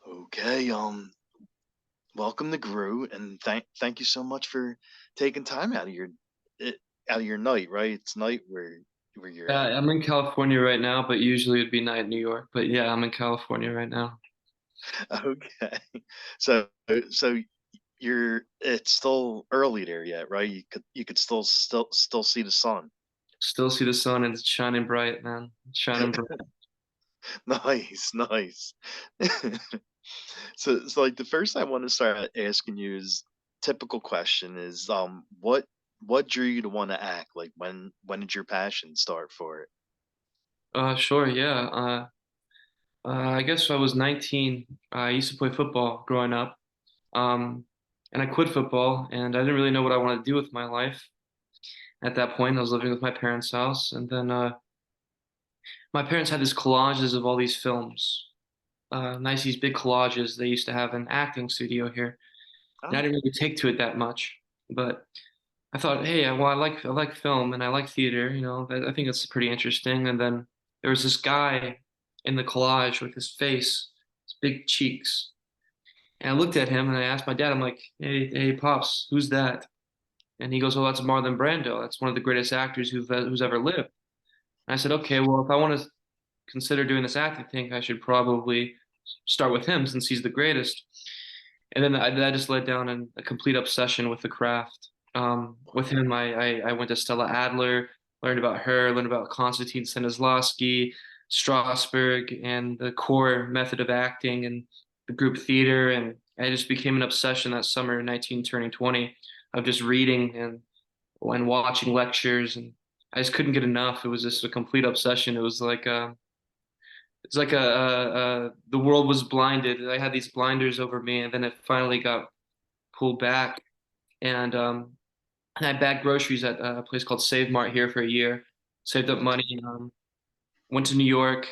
Okay, welcome to Grue, and thank you so much for taking time out of your night, right? It's night where you're at. I'm in California right now, but usually it'd be night in New York. But yeah, I'm in California right now. Okay, so so it's still early there yet, right? You could still see the sun. Still see the sun and it's shining bright, man. It's shining bright. Nice, nice. So like the first I want to start asking you is typical question is what drew you to want to act? Like when did your passion start for it? Sure, yeah. I guess I was 19. I used to play football growing up. Um, and I quit football and I didn't really know what I wanted to do with my life. At that point, I was living with my parents' house, and then my parents had these collages of all these films. Nice, these big collages they used to have an acting studio here. And I Oh, didn't really take to it that much. But I thought, hey, I like film and I like theater. I think it's pretty interesting. And then there was this guy in the collage with his face, his big cheeks, and I looked at him and I asked my dad, I'm like, hey, pops, who's that? And he goes, oh, that's Marlon Brando. That's one of the greatest actors who's ever lived. And I said, okay, well, if I want to consider doing this acting thing, I should probably start with him since he's the greatest. And then that just led down a complete obsession with the craft. With him, I went to Stella Adler, learned about her, learned about Konstantin Stanislavski, Strasberg, and the core method of acting and the group theater. And I just became an obsession that summer, 19 turning 20, of just reading and watching lectures. And I just couldn't get enough. It was just a complete obsession. It was like it's like the world was blinded. I had these blinders over me, and then it finally got pulled back. And and I bagged groceries at a place called Save Mart here for a year. Saved up money. Went to New York.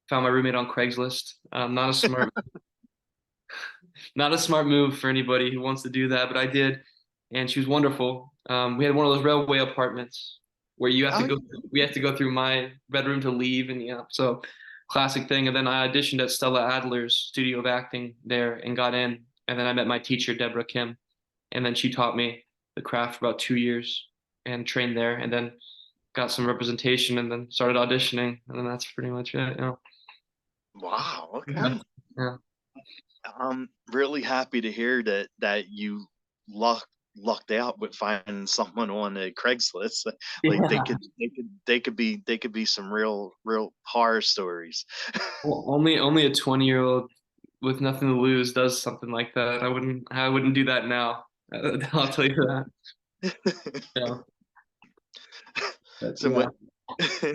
Found my roommate on Craigslist. Not a smart move for anybody who wants to do that, but I did, and she was wonderful. We had one of those railway apartments where you have to oh go. yeah. We have to go through my bedroom to leave, and yeah, so classic thing. And then I auditioned at Stella Adler's Studio of Acting there and got in. And then I met my teacher, Deborah Kim, and then she taught me the craft for about 2 years and trained there, and then got some representation, and then started auditioning, and then that's pretty much it. Wow. Yeah. Okay. Yeah. I'm really happy to hear that you lucked out with finding someone on a Craigslist. Like Yeah. they could be some real horror stories. Well, only a 20-year-old with nothing to lose does something like that. I wouldn't do that now. I'll tell you that. Yeah. But So yeah.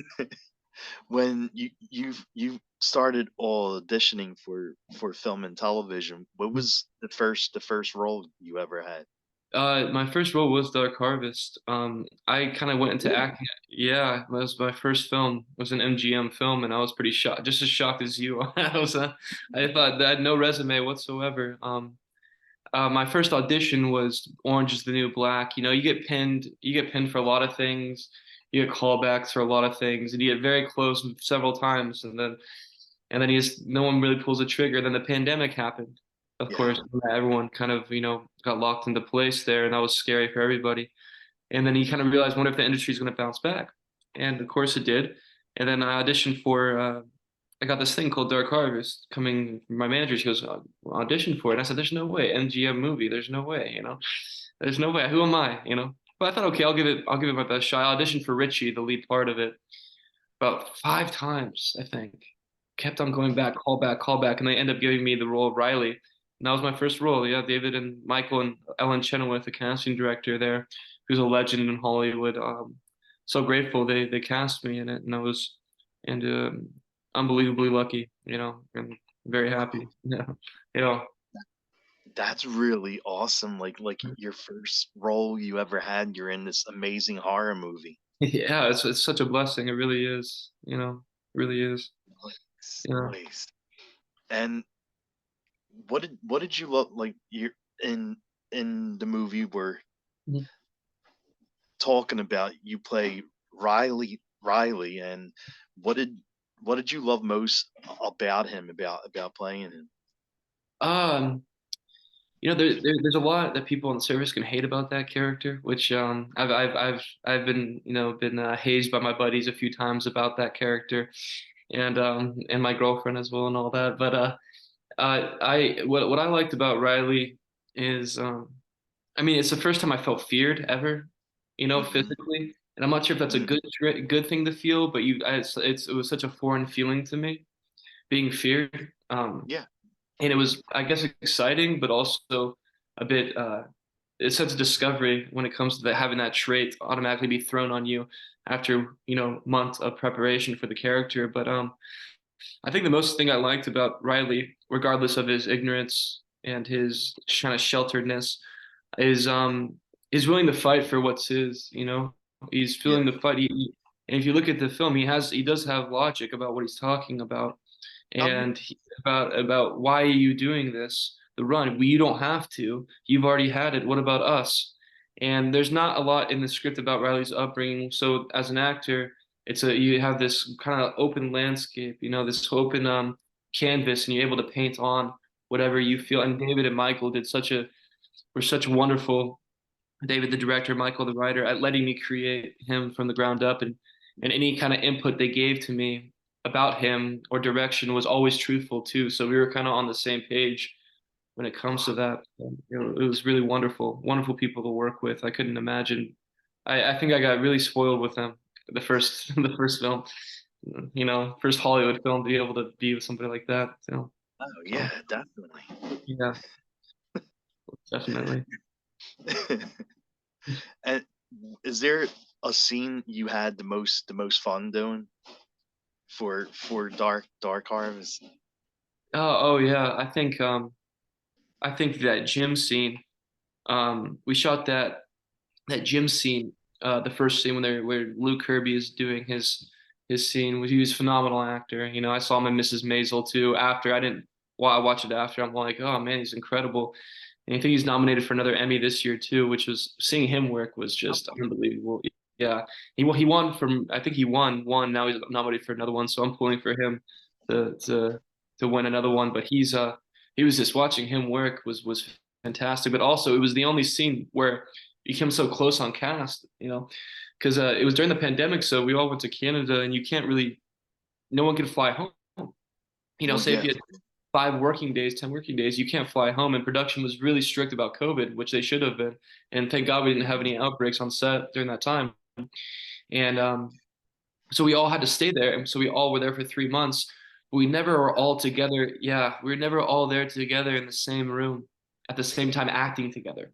when you started auditioning for film and television, what was the first role you ever had? My first role was Dark Harvest. I kind of went into Really? acting. Yeah, it was my first film. It was an MGM film, and I was pretty shocked, just as shocked as you. I thought that I had no resume whatsoever. My first audition was Orange is the New Black. You get pinned for a lot of things. You get callbacks for a lot of things, and you get very close several times, and then no one really pulls a trigger. Then the pandemic happened, of Yeah. course. Everyone kind of got locked into place there, and that was scary for everybody. And then you kind of realize, wonder if the industry is going to bounce back, and of course it did. And then I auditioned for. I got this thing called Dark Harvest coming from my manager. She goes, audition for it. And I said, there's no way. MGM movie. There's no way. There's no way. Who am I? But I thought, okay, I'll give it my best shot. I auditioned for Richie, the lead part of it, about 5 times, I think. Kept on going back, call back, and they end up giving me the role of Riley. And that was my first role. Yeah, David and Michael and Ellen Chenoweth, the casting director there, who's a legend in Hollywood. So grateful they cast me in it, and I was and unbelievably lucky, and very happy. Yeah, yeah. That's really awesome. Like your first role you ever had, you're in this amazing horror movie. Yeah, it's such a blessing. It really is. Really is. Nice, Yeah. nice. And what did you love like you in the movie we're talking about you play Riley, and what did what did you love most about him about playing him? Um, there's a lot that people on the surface can hate about that character, which I've been hazed by my buddies a few times about that character, and my girlfriend as well and all that. But I what I liked about Riley is I mean it's the first time I felt feared ever, Hmm. physically, and I'm not sure if that's a Hmm. good thing to feel, but it was such a foreign feeling to me being feared. Yeah. And it was, I guess, exciting, but also a bit a sense of discovery when it comes to having that trait automatically be thrown on you after months of preparation for the character. But I think the most thing I liked about Riley, regardless of his ignorance and his kind of shelteredness, is is willing to fight for what's his. He's Yeah. feeling the fight. And if you look at the film, he does have logic about what he's talking about Oh yeah. and about why are you doing this? The run. Well, you don't have to. You've already had it. What about us? And there's not a lot in the script about Riley's upbringing. So as an actor, you have this kind of open landscape, this open canvas, and you're able to paint on whatever you feel. And David and Michael were such wonderful. David, the director, Michael, the writer, at letting me create him from the ground up, and any kind of input they gave to me about him or direction was always truthful too. So we were kind of on the same page when it comes to that. It was really wonderful, wonderful people to work with. I couldn't imagine. I think I got really spoiled with them the first the first film, first Hollywood film to be able to be with somebody like that. Oh So yeah, definitely. yeah, definitely. And is there a scene you had the most fun doing for Dark Harvest? Oh yeah, I think that gym scene. We shot that gym scene, the first scene where Luke Kirby is doing his scene. He was a phenomenal actor. I saw him in Mrs. Maisel too. After I didn't, well, I watched it after. I'm like, oh man, he's incredible. And I think he's nominated for another Emmy this year too, which was seeing him work was Oh, just unbelievable. Yeah, he won from I think he won one. Now he's nominated for another one, so I'm pulling for him to to to win another one. But he was just watching him work was fantastic. But also it was the only scene where he came so close on cast, because it was during the pandemic, so we all went to Canada, and you can't really, no one could fly home. well, Say if yeah. you had 5 working days, 10 working days, you can't fly home. And production was really strict about COVID, which they should have been. And thank God we didn't have any outbreaks on set during that time. And so we all had to stay there, and so we all were there for 3 months. But we never were all together. Yeah, we were never all there together in the same room at the same time acting together.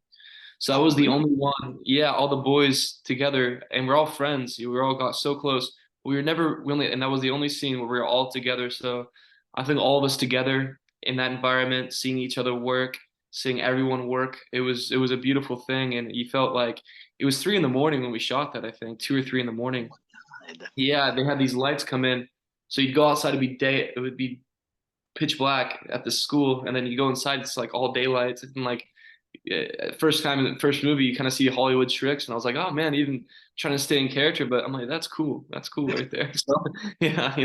So I Oh was the really? only one, yeah, all the boys together, and we're all friends. We were all got so close. We were never really, and that was the only scene where we were all together. So I think all of us together in that environment, seeing each other work, seeing everyone work, it was a beautiful thing, and you felt like it was 3 in the morning when we shot that. I think 2 or 3 in the morning. God. Yeah, they had these lights come in, so you'd go outside. It'd be day. It would be pitch black at the school, and then you go inside. It's like all daylight, and like first time in the first movie, you kind of see Hollywood tricks, and I was like, oh man, even trying to stay in character. But I'm like, that's cool right there. So yeah,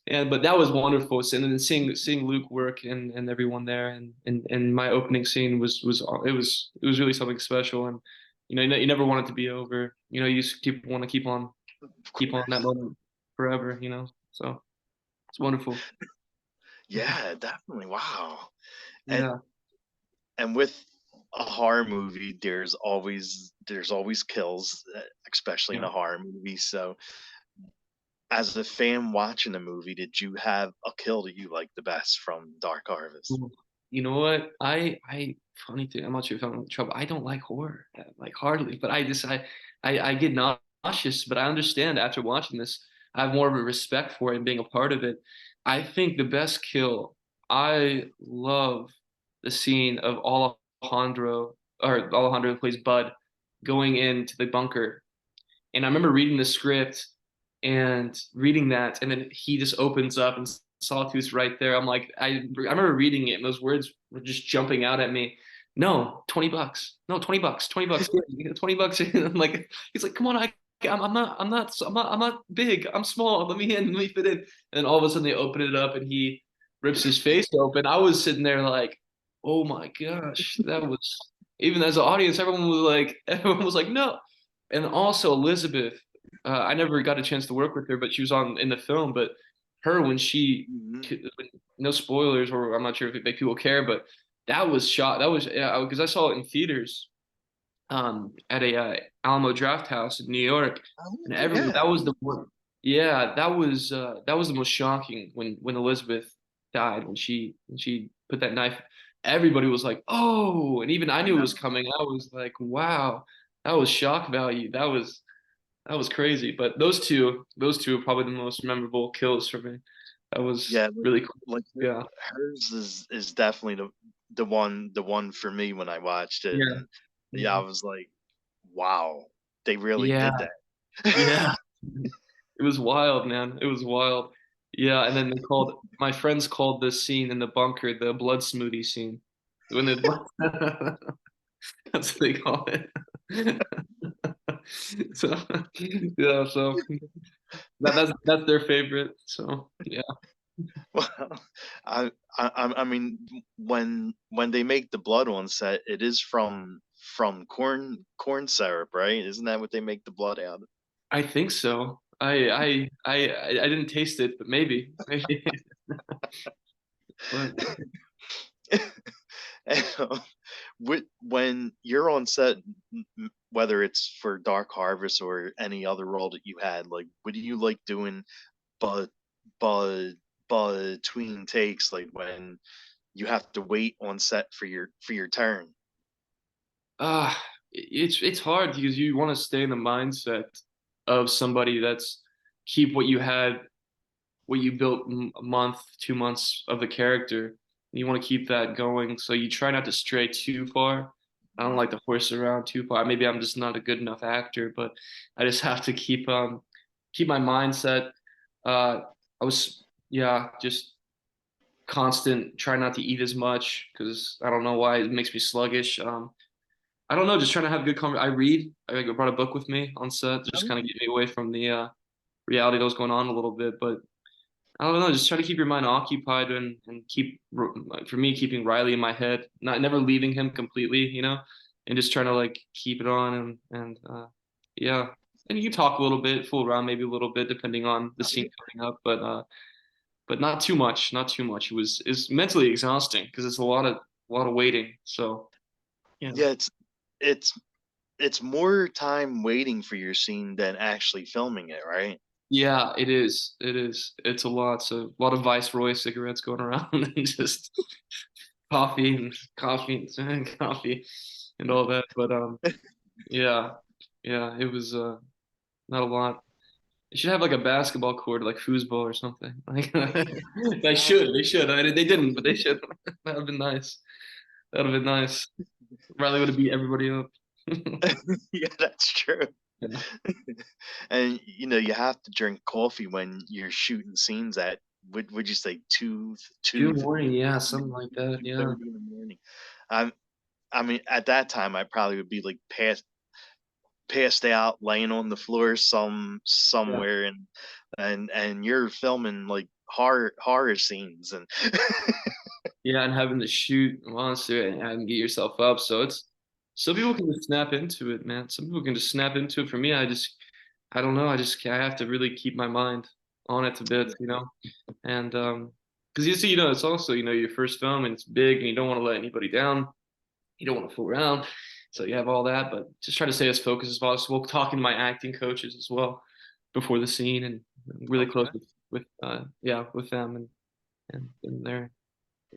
and but that was wonderful. And then seeing Luke work and everyone there, and my opening scene was really something special. And you never want it to be over. You just want to Of keep on that course. moment forever. So it's wonderful. Yeah, definitely. Wow. And Yeah, and with a horror movie, there's always kills, especially in yeah. a horror movie. So, as a fan watching a movie, did you have a kill that you liked the best from Dark Harvest? Ooh. You know what? Funny thing. I'm not sure if I'm in trouble. I don't like horror, like hardly. But I get nauseous. But I understand after watching this, I have more of a respect for it and being a part of it. I think the best kill. I love the scene of Alejandro who plays Bud going into the bunker, and I remember reading the script and reading that, and then he just opens up and Sawtooth's right there. I'm like, I remember reading it, and those words were just jumping out at me. No, $20. No, $20. $20. $20. And I'm like, he's like, come on, I'm not big. I'm small. Let me in. Let me fit in. And then all of a sudden they open it up, and he rips his face open. I was sitting there like. Oh my gosh, that was even as an audience, everyone was like, no. And also Elizabeth, I never got a chance to work with her, but she was on in the film. But her when Mhm. no spoilers, or I'm not sure if people care, but that was shot. That was yeah, because I saw it in theaters at a Alamo Draft House in New York, Oh, and everyone yeah. that was the one. Yeah, that was the most shocking when Elizabeth died when she put that knife. Everybody was like, "Oh!" And even I I knew it was know. coming. I was like, "Wow!" That was shock value. That was crazy. But those two are probably the most memorable kills for me. That was Yeah, really cool. Yeah, hers is definitely the one for me when I watched it, yeah, and yeah, I mhm. was like, wow, they really Yeah, did that. yeah. It was wild, man. It was wild. Yeah, and then my friends called this scene in the bunker the blood smoothie scene. When they that's what they call it. So yeah, so that's their favorite. So yeah. Well, I mean, when they make the blood on set, it is from corn syrup, right? Isn't that what they make the blood out of? I think so. I didn't taste it, but maybe. Maybe. But And, when you're on set, whether it's for Dark Harvest or any other role that you had, like, what do you like doing, but but between takes, like when you have to wait on set for your turn? it's hard because you want to stay in the mindset of somebody that's keep what you had, what you built a month, 2 months of the character. You want to keep that going, so you try not to stray too far. I don't like to horse around too far. Maybe I'm just not a good enough actor, but I just have to keep my mindset. I was yeah, just constant. Try not to eat as much because I don't know why it makes me sluggish. I don't know, just trying to have good conversation. I read. I brought a book with me on set to just Oh, kind of get me away from the reality that was going on a little bit. But I don't know, just try to keep your mind occupied and keep for me keeping Riley in my head, not never leaving him completely, you know, and just trying to like keep it on and yeah. And you can talk a little bit, fool around maybe a little bit depending on the scene yeah. coming up, but not too much, not too much. It's mentally exhausting because it's a lot of waiting. So yeah. Yeah, it's it's more time waiting for your scene than actually filming it, right? Yeah, it is. It is. It's a lot. So a lot of Viceroy cigarettes going around and just coffee and coffee and all that. But yeah, yeah, it was not a lot. They should have like a basketball court, like foosball or something. Like they Oh, should. They should. I mean, they didn't, but they should. That would have been nice. That would have been nice. Riley would have beat everybody up. yeah, that's true. Yeah. And you have to drink coffee when you're shooting scenes at, would you say, Two in the morning, yeah, something like that. two Yeah. thirty in the morning? I I mean, at that time, I probably would be like passed out, laying on the floor Yeah. somewhere, and you're filming like horror scenes, and Yeah, and having to shoot a monster and get yourself up. So it's some people can just snap into it, man. Some people can just snap into it. For me, I don't know. I have to really keep my mind on it a bit, you know. And because you see, you know, it's also your first film and it's big and you don't want to let anybody down. You don't want to fool around, so you have all that. But just try to stay as focused as possible. Talking to my acting coaches as well before the scene and really close okay. with yeah with them and they're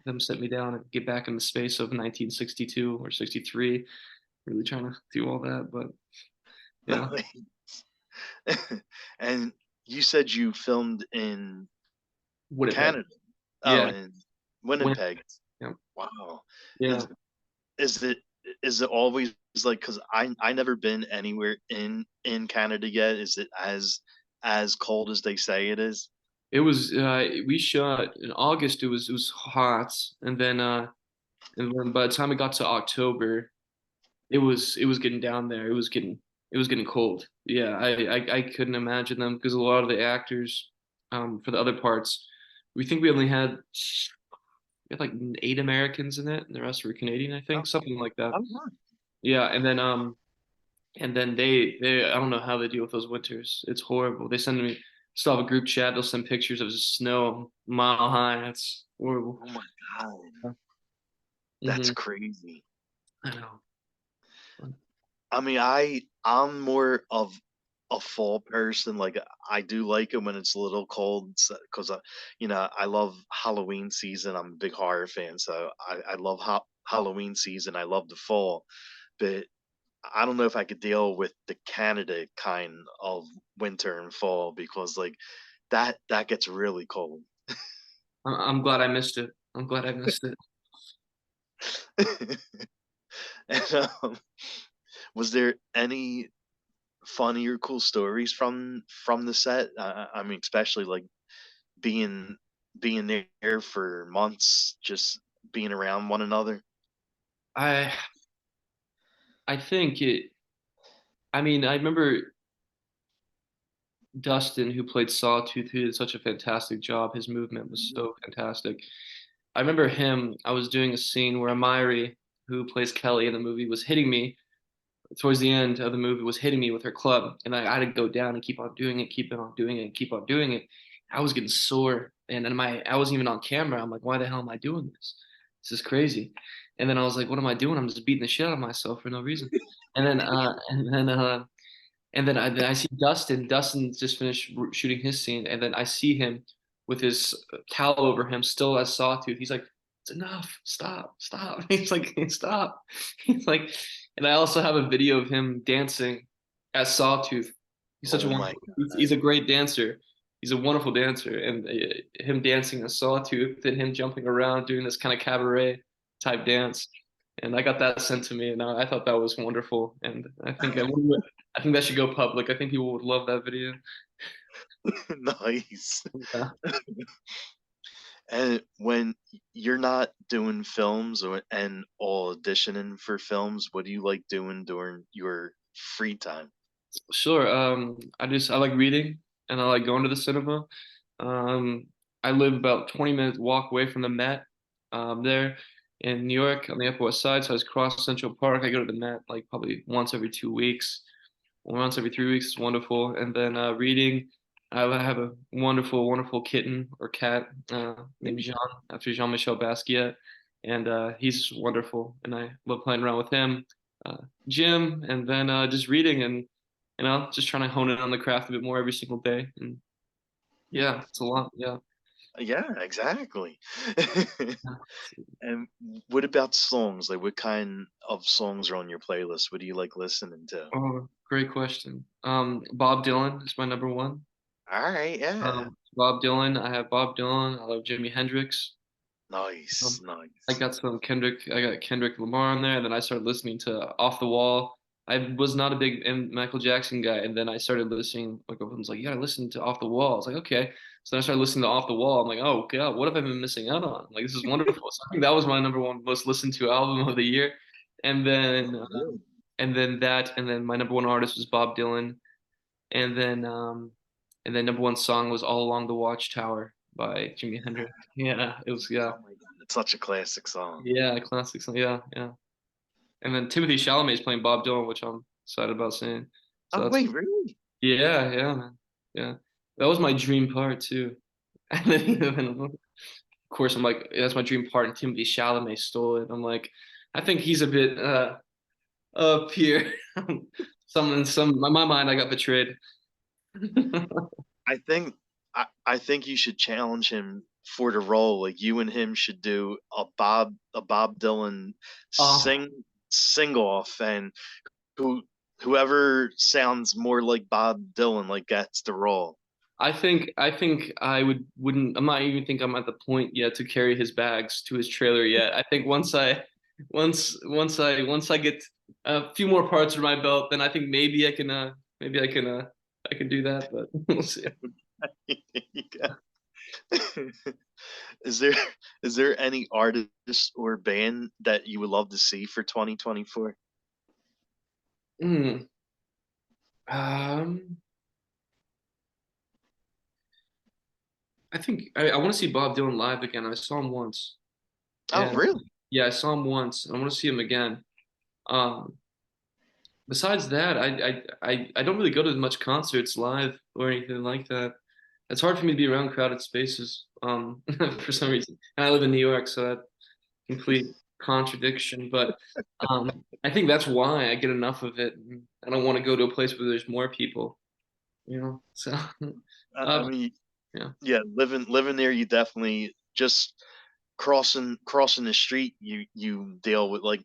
them set me down and get back in the space of 1962 or 63. Really trying to do all that, but yeah, And you said you filmed in Winnipeg. Canada. Oh, Yeah, in Winnipeg. Winnipeg. Yeah, Wow. yeah. Is is it is it always like, because I never been anywhere in Canada yet. Is it as cold as they say it is? It was. We shot in August. It was hot, and then by the time it got to October, it was getting down there. It was getting cold. Yeah, I couldn't imagine them because a lot of the actors, for the other parts, we think we only had we had like 8 Americans in it, and the rest were Canadian, I think, Oh, something like that. oh, wow. Yeah, and then they I don't know how they deal with those winters. It's horrible. They send me still have a group chat. They'll send pictures of snow mile high. It's horrible. Oh my God. That's Hmm. crazy. I know. I mean, I'm more of a fall person. Like I do like it when it's a little cold because I love Halloween season. I'm a big horror fan, so I love Halloween season. I love the fall, but I don't know if I could deal with the Canada kind of winter and fall because like that gets really cold. I'm glad I missed it. I'm glad I missed it. And, was there any funny or cool stories from the set? I mean, especially like being being there for months, just being around one another. I I think it. I mean, I remember Dustin, who played Sawtooth, who did such a fantastic job. His movement was so fantastic. I remember him. I was doing a scene where Amiri, who plays Kelly in the movie, was hitting me towards the end of the movie, was hitting me with her club, and I had to go down and keep on doing it, keep on doing it, keep on doing it. I was getting sore, and then I wasn't even on camera. I'm like, why the hell am I doing this? This is crazy. And then I was like, what am I doing? I'm just beating the shit out of myself for no reason. And then then I see Dustin. Dustin just finished shooting his scene, and then I see him with his towel over him, still as Sawtooth. He's like, "It's enough! Stop! Stop!" He's like, "Stop!" He's like, and I also have a video of him dancing as Sawtooth. He's such a Oh my wonderful. He's a great dancer. He's a wonderful dancer, and him dancing as Sawtooth and him jumping around doing this kind of cabaret type dance. And I got that sent to me, and I thought that was wonderful. And I think that should go public. I think people would love that video. God. Nice. Yeah. And when you're not doing films or auditioning for films, what do you like doing during your free time? Sure. I like reading and I like going to the cinema. Um, I live about 20 minutes walk away from the Met, there in New York on the Upper West Side. So I just cross Central Park. I go to the Met like probably once every 2 weeks, once every 3 weeks. It's wonderful. And then reading, I have a wonderful, wonderful kitten or cat named Jean after Jean-Michel Basquiat, and he's wonderful. And I love playing around with him. Gym, and then just reading and just trying to hone in on the craft a bit more every single day. And yeah, it's a lot. Yeah. Yeah, exactly. And what about songs? Like, what kind of songs are on your playlist? What do you like listening to? Oh, great question. Bob Dylan is my number one. All right, yeah. Bob Dylan. I have Bob Dylan. I love Jimi Hendrix. Nice, Um, nice. I got Kendrick Lamar on there, and then I started listening to Off the Wall. I was not a big Michael Jackson guy, and then I started listening. Like everyone's like, "You gotta listen to Off the Wall." I was like, "Okay." So then I started listening to Off the Wall. I'm like, "Oh God, what have I been missing out on?" Like this is wonderful. So I think that was my number one most listened to album of the year, and then Really? and then my number one artist was Bob Dylan, and then number one song was All Along the Watchtower by Jimi Hendrix. Yeah, it was yeah. Oh my God, it's such a classic song. Yeah, classic song. Yeah, yeah. And then Timothy Chalamet is playing Bob Dylan, which I'm excited about seeing. So Oh that's wait, really? yeah, yeah, man. Yeah. That was my dream part too. And then, of course I'm like, that's my dream part, and Timothy Chalamet stole it. I'm like, I think he's a bit up here. Some in my mind I got betrayed. I think I think you should challenge him for the role. Like you and him should do a Bob Dylan Oh, sing off, and who whoever sounds more like Bob Dylan like gets the role. I think I wouldn't I'm not even think I'm at the point yet to carry his bags to his trailer yet. I think once I get a few more parts of my belt, then I think maybe I can do that, but we'll see. Is there is there any artist or band that you would love to see for 2024? Hmm. Um, I think I want to see Bob Dylan live again. I saw him once. Oh, And really? yeah, I saw him once, and I want to see him again. Um, Besides that, I don't really go to much concerts live or anything like that. It's hard for me to be around crowded spaces, for some reason. And I live in New York, so that complete contradiction. But I think that's why I get enough of it. I don't want to go to a place where there's more people, you know. So, I uh, mean, yeah. yeah, living there, you definitely just crossing the street, you deal with like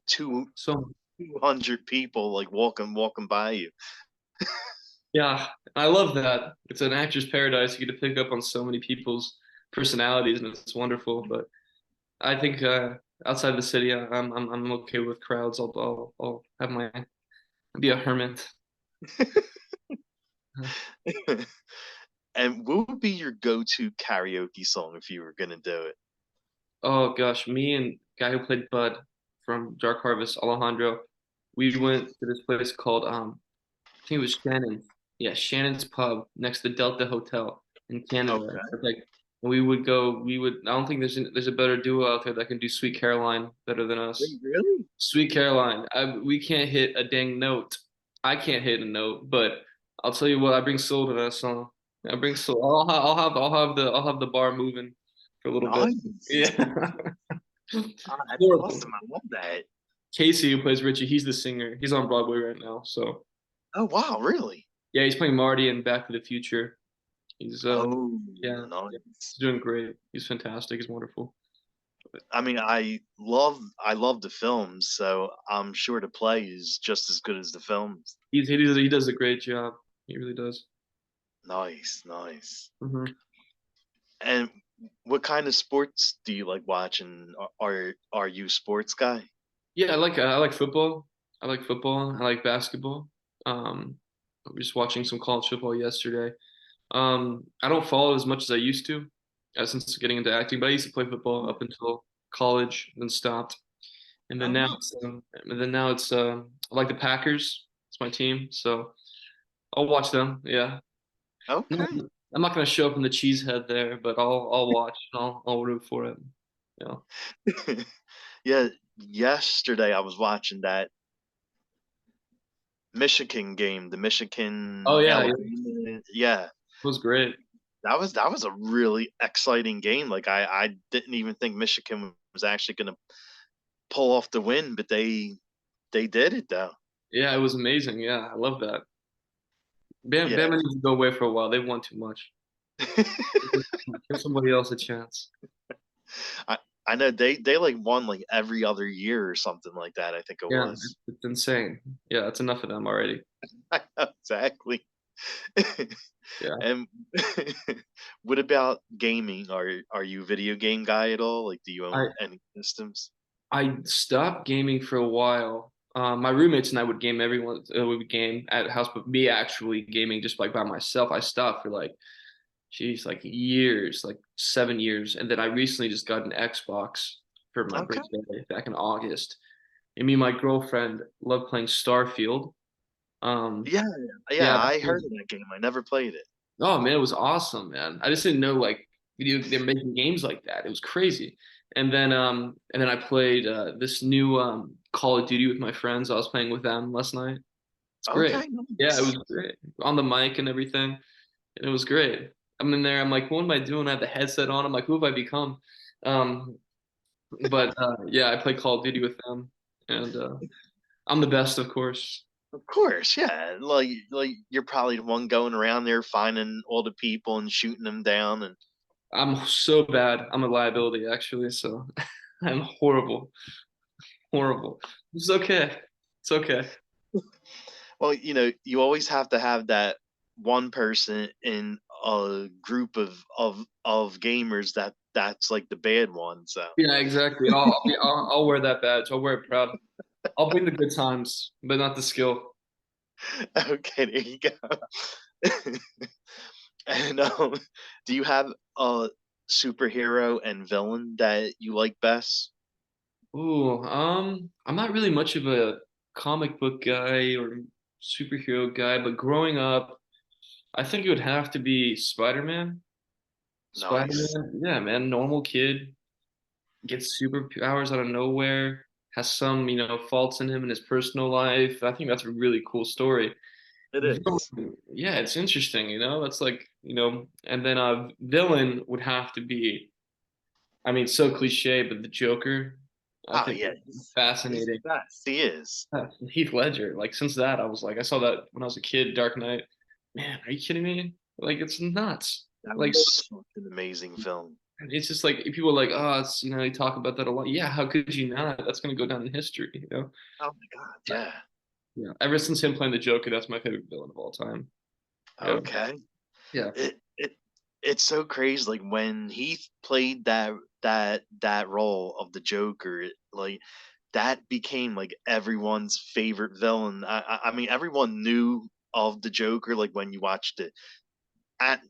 two So 200 people like walking by you. yeah, I love that. It's an actor's paradise. You get to pick up on so many people's personalities, and it's wonderful. But I think outside the city, I'm okay with crowds. I'll have my be a hermit. And what would be your go-to karaoke song if you were gonna do it? Oh gosh, me and guy who played Bud from Dark Harvest, Alejandro, we went to this place called I think it was Shannon's. Yeah, Shannon's Pub next to Delta Hotel in Canada. Okay. It's like we would go. We would. I don't think there's a better duo out there that can do Sweet Caroline better than us. Wait, really? Sweet Caroline. We can't hit a dang note. I can't hit a note, but I'll tell you what. I bring soul to that song. I bring soul. I'll have the bar moving for a little bit. Nice. Yeah. Ah, that's Horrible. awesome. I love that. Casey, who plays Richie, he's the singer. He's on Broadway right now. So Oh, wow, really? yeah, he's playing Marty in Back to the Future. He's Oh, yeah, yeah, he's nice. doing great. He's fantastic. He's wonderful. But I mean, I love the films, so I'm sure the play is just as good as the films. he does a great job. He really does. Nice, nice. Hmm. And what kind of sports do you like watching? Are you a sports guy? Yeah, I like football. I like football. I like basketball. I was just watching some college football yesterday. I don't follow as much as I used to, since getting into acting. But I used to play football up until college, then stopped. Oh, wow. And then now it's I like the Packers. It's my team, so I'll watch them. Yeah, Okay. I'm not gonna show up in the cheesehead there, but I'll watch. I'll root for it. Yeah. Yeah, yesterday I was watching that Michigan game, the Oh Michigan yeah, yeah, it Alabama. Yeah, was great. that was a really exciting game. Like I didn't even think Michigan was actually going to pull off the win, but they did it though. Yeah, it was amazing. Yeah, I love that. Yeah. Bama needs to go away for a while. They've won too much. Give somebody else a chance. I I know they like won like every other year or something like that. I think it Yeah, was. it's insane. Yeah, that's enough of them already. Exactly. Yeah. And what about gaming? Are you a video game guy at all? Like, do you I own any systems? I stopped gaming for a while. My roommates and I would game everyone would game at the house, but me actually gaming just like by myself, I stopped for like, geez, like years, like 7 years, and then I recently just got an Xbox for my Okay. birthday back in August. And me and my girlfriend love playing Starfield. Um, Yeah, yeah, yeah, I heard of that game. I never played it. oh man, it was awesome, man. I just didn't know like they're making games like that. It was crazy. And then I played this new Call of Duty with my friends. I was playing with them last night. It's great. Okay, Yeah, it nice. was great. On the mic and everything. And it was great. I'm in there, I'm like, what am I doing? I have the headset on. I'm like, who have I become? Um, but yeah, I play Call of Duty with them. And I'm the best, of course. Of course, yeah. Like you're probably the one going around there finding all the people and shooting them down. And I'm so bad. I'm a liability, actually. So I'm horrible. Horrible. It's okay. It's okay. well, you always have to have that one person in a group of gamers that's like the bad one. So Yeah, exactly. I'll wear that badge. I'll wear it proud. I'll bring the good times, but not the skill. okay, there you go. And do you have a superhero and villain that you like best? Ooh, I'm not really much of a comic book guy or superhero guy, but growing up, I think it would have to be Spider-Man. Nice. Spider-Man, yeah, man, normal kid. gets superpowers out of nowhere, has some, faults in him in his personal life. I think that's a really cool story. It is. Yeah, it's interesting, That's like, and then villain would have to be, I mean, so cliche, but the Joker, I Oh think yeah, he's the fascinating. best. He is. Heath Ledger, like since that, I was like, I saw that when I was a kid, Dark Knight. Man, are you kidding me? Like, it's nuts. That Like, was such an amazing film. it's just like people are like, oh, it's you talk about that a lot. Yeah, how could you not? That's gonna go down in history. Oh my god, yeah. Yeah. Ever since him playing the Joker, that's my favorite villain of all time. Yeah. Okay. Yeah. It it's so crazy. Like when he played that role of the Joker, like that became like everyone's favorite villain. I mean, everyone knew of the Joker. Like when you watched it at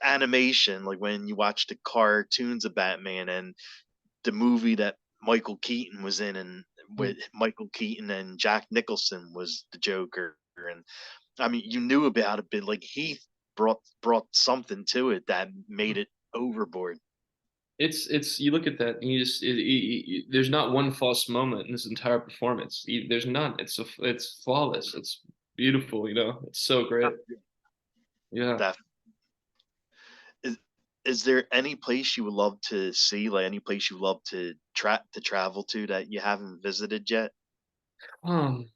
animation, like when you watched the cartoons of Batman and the movie that Michael Keaton was in, and Mm. with Michael Keaton and Jack Nicholson was the Joker, and I mean, you knew about it, but like he brought something to it that made it overboard. It's you look at that and you just there's not one false moment in this entire performance. There's none. It's flawless. It's beautiful. It's so great. Yeah. That is. Is there any place you would love to see, like any place you would love to travel to that you haven't visited yet? Um.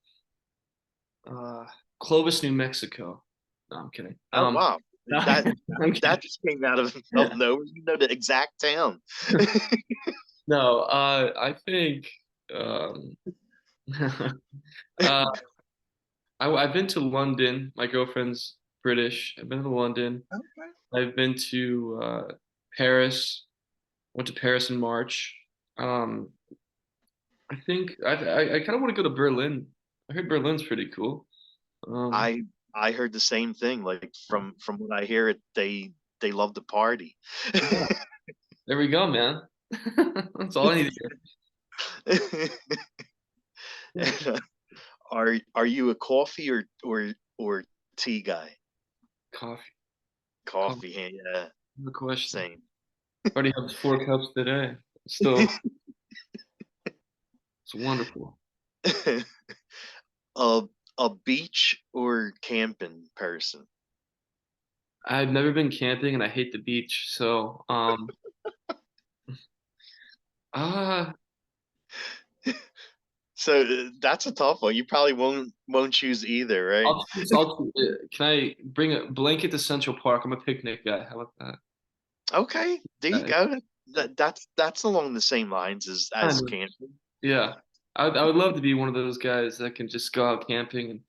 Uh. Clovis, New Mexico. No, I'm kidding. Oh wow, that I'm that kidding. just came out of nowhere. You know the exact town. No. I think. Um. uh. I've been to London. My girlfriend's British. I've been to London. Okay. I've been to Paris. Went to Paris in March. Um, I think I kind of want to go to Berlin. I heard Berlin's pretty cool. Um, I heard the same thing. Like from what I hear, they love to party. yeah, there we go, man. That's all I need to hear. Are you a coffee or tea guy? Coffee, coffee. Coffee, yeah, No question. same. Already have 4 cups today. Still, it's wonderful. a a beach or camping person? I've never been camping and I hate the beach, so uh So that's a tough one. You probably won't choose either, right? can I bring a blanket to Central Park? I'm a picnic guy. How about that? Okay, there you Uh, go. That's along the same lines kind as of. camping. Yeah. I would love to be one of those guys that can just go out camping and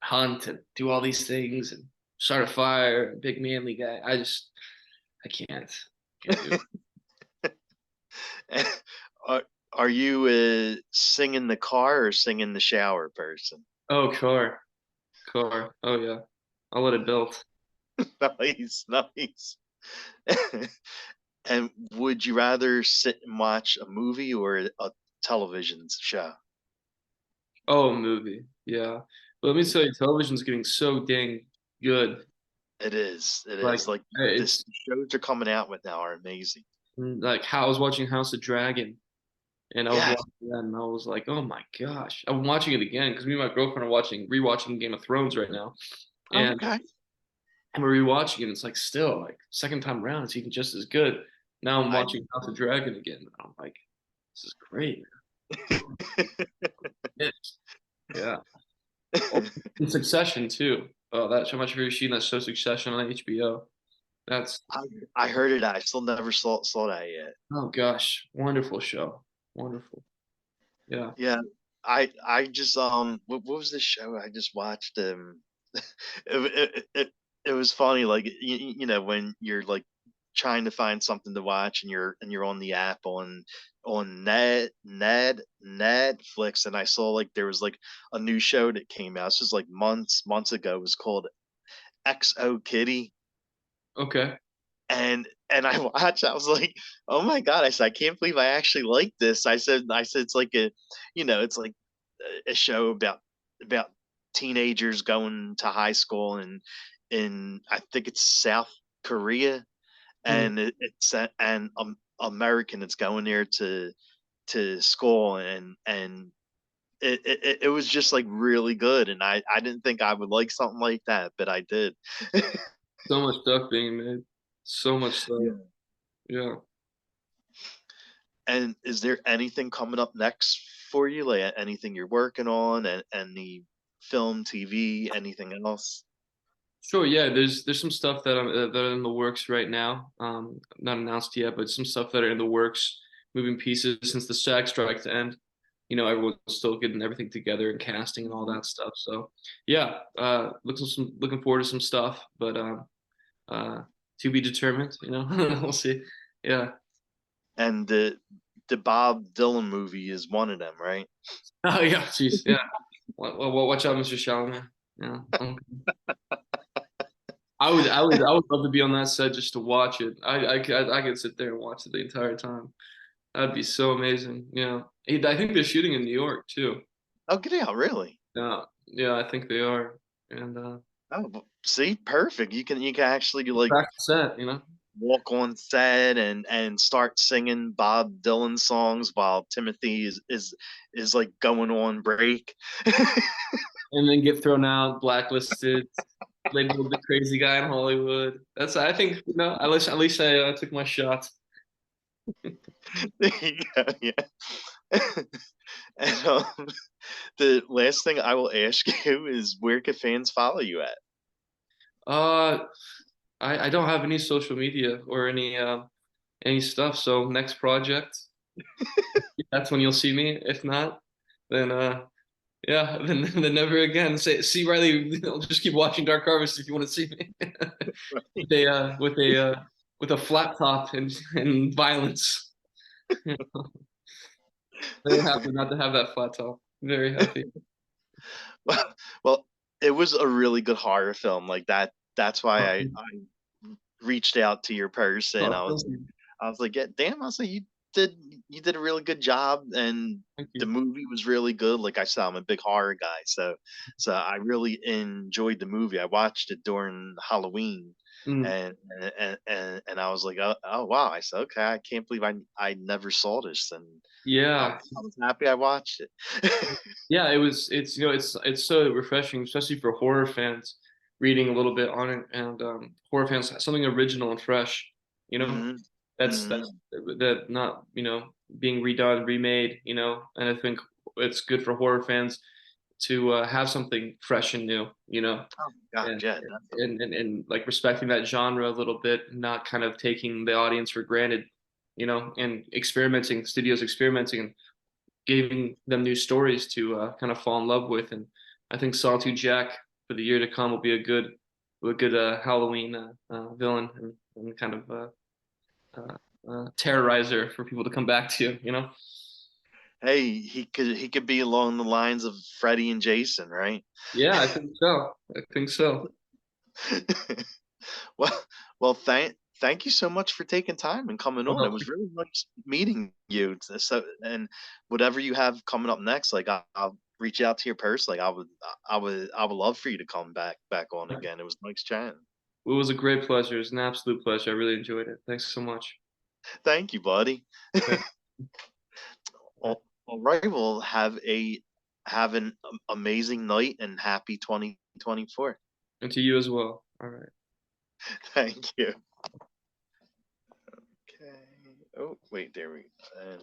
hunt and do all these things and start a fire, big manly guy. I can't. Can't do it. are are you a sing in the car or sing in the shower person? Oh, car. Car. Oh yeah. I'll let it build. Nice, nice. And would you rather sit and watch a movie or a television show? Oh, movie. Yeah. But let me tell you, television's getting so dang good. It is. It Like is. Like this it's shows are coming out with now are amazing. like how I was watching House of Dragon and I was Yes. watching that and I was like, oh my gosh. I'm watching it again because me and my girlfriend are rewatching Game of Thrones right now. And Okay. and we're rewatching it. And it's like still like second time around, it's even just as good. Now I'm I watching House of Dragon again. And I'm like, this is great. It's, yeah. Oh, in Succession too. Oh, that's how much have you seen that show Succession on HBO? That's I I heard it. I still never saw that yet. oh gosh, wonderful show. Wonderful. Yeah. Yeah. I just what was this show I just watched? It was funny. Like you know when you're like trying to find something to watch and you're on the app on Netflix, and I saw like there was like a new show that came out. This was like months ago. It was called XO Kitty, Okay. and I watched. I was like, oh my god! I said I can't believe I actually like this. I said it's like a, it's like a show about teenagers going to high school and in I think it's South Korea, Hmm. and it's and American that's going there to school, and it was just like really good, and I didn't think I would like something like that, but I did. So much stuff being made. So much stuff. Yeah. Yeah. And is there anything coming up next for you? Like anything you're working on, and any film, TV, anything else? Sure. Yeah. There's some stuff that are in the works right now. Not announced yet, but some stuff that are in the works, moving pieces since the strike to end. Everyone's still getting everything together and casting and all that stuff. So, yeah. Looking forward to some stuff, but uh, to be determined. We'll see. Yeah. And the Bob Dylan movie is one of them, right? Oh yeah. Jeez. Yeah. Watch out, Mr. Chalamet. Yeah. I would love to be on that set just to watch it. I could sit there and watch it the entire time. That'd be so amazing. Yeah. I think they're shooting in New York too. Oh, get out, really? Yeah. Yeah, I think they are. And Oh, see, perfect. You can actually like back to set. walk on set and start singing Bob Dylan songs while Timothy is like going on break. And then get thrown out, blacklisted, labeled the crazy guy in Hollywood. I think, at least I took my shot. Yeah, yeah. And the last thing I will ask you is, where can fans follow you at? Uh, I don't have any social media or any stuff. So next project, that's when you'll see me. If not, then yeah, then never again. See Riley. Just keep watching Dark Harvest if you want to see me with a flat top and violence. Very happy not to have that flat top. Very happy. Well, well, it was a really good horror film. Like that. That's why I reached out to your person. Oh, I was thank you. I was like, yeah, damn. I was like, did you did a really good job, and Thank the you. movie was really good. Like I said, I'm a big horror guy, so I really enjoyed the movie. I watched it during Halloween, Mm. and I was like, oh wow. I said, okay, I can't believe I never saw this, and Yeah, I was happy I watched it. yeah. It's so refreshing, especially for horror fans, reading a little bit on it and horror fans something original and fresh. You know, Hmm. that's Hmm. that not being redone, remade. And I think it's good for horror fans to have something fresh and new. Oh God, And, yeah, definitely. and like respecting that genre a little bit, not kind of taking the audience for granted. And studios experimenting and giving them new stories to kind of fall in love with. And I think Sawtooth Jack for the year to come will be a good Halloween villain and kind of terrorizer for people to come back to. Hey, he could be along the lines of Freddie and Jason, right? Yeah, I think so. I think so. Well, thank you so much for taking time and coming on. It Oh, was really nice meeting you. So, and whatever you have coming up next, like I'll reach out to your person. Like I would love for you to come back on again. It was nice chatting. it was a great pleasure. It was an absolute pleasure. I really enjoyed it. Thanks so much. Thank you, buddy. Yeah. All right. Well, have an amazing night and happy 2024. And to you as well. All right. Thank you. Okay. Oh, wait, there we go. And